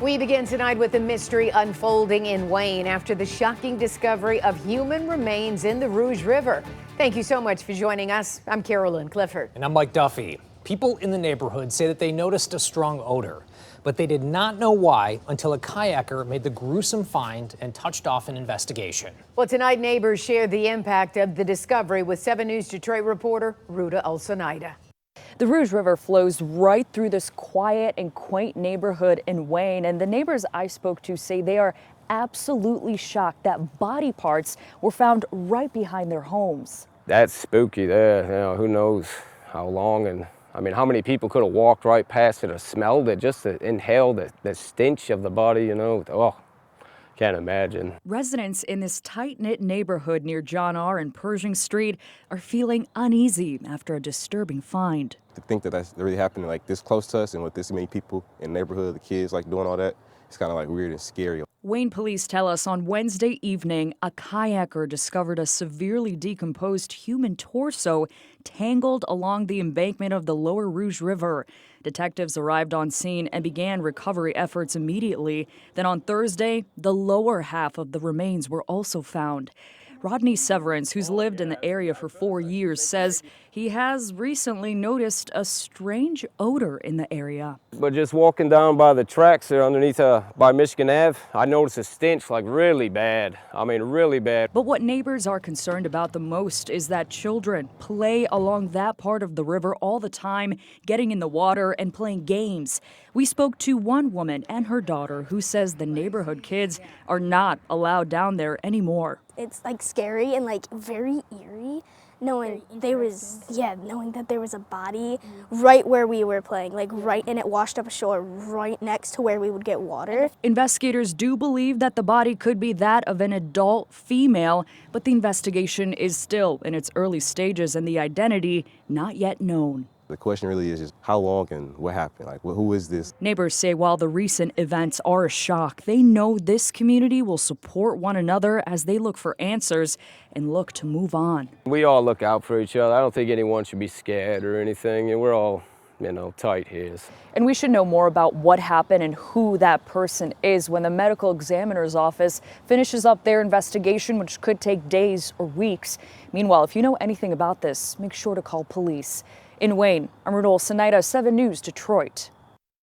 We begin tonight with a mystery unfolding in Wayne after the shocking discovery of human remains in the Rouge River. Thank you so much for joining us. I'm Carolyn Clifford. And I'm Mike Duffy. People in the neighborhood say that they noticed a strong odor, but they did not know why until a kayaker made the gruesome find and touched off an investigation. Well, tonight neighbors shared the impact of the discovery with 7 News Detroit reporter Ruta Ulsonaida. The Rouge River flows right through this quiet and quaint neighborhood in Wayne, and the neighbors I spoke to say they are absolutely shocked that body parts were found right behind their homes. That's spooky there. Who knows how long and how many people could have walked right past it or smelled it just to inhale the stench of the body, Oh, can't imagine. Residents in this tight-knit neighborhood near John R. and Pershing Street are feeling uneasy after a disturbing find. To think that that's really happening like this close to us and with this many people in the neighborhood, the kids like doing all that, it's kind of like weird and scary. Wayne police tell us on Wednesday evening, a kayaker discovered a severely decomposed human torso tangled along the embankment of the Lower Rouge River. Detectives arrived on scene and began recovery efforts immediately. Then on Thursday, the lower half of the remains were also found. Rodney Severance, who's lived in the area for 4 years, says he has recently noticed a strange odor in the area. But just walking down by the tracks there underneath by Michigan Ave, I noticed a stench like really bad. Really bad. But what neighbors are concerned about the most is that children play along that part of the river all the time, getting in the water and playing games. We spoke to one woman and her daughter who says the neighborhood kids are not allowed down there anymore. It's like scary and like very eerie knowing that there was a body right where we were playing, and it washed up ashore right next to where we would get water. Investigators do believe that the body could be that of an adult female, but the investigation is still in its early stages and the identity not yet known. The question really is just how long and what happened? Who is this? Neighbors say while the recent events are a shock, they know this community will support one another as they look for answers and look to move on. We all look out for each other. I don't think anyone should be scared or anything. And we're all, tight here. And we should know more about what happened and who that person is when the medical examiner's office finishes up their investigation, which could take days or weeks. Meanwhile, if you know anything about this, make sure to call police. In Wayne, I'm Ruta Ulsonaida, 7 News, Detroit.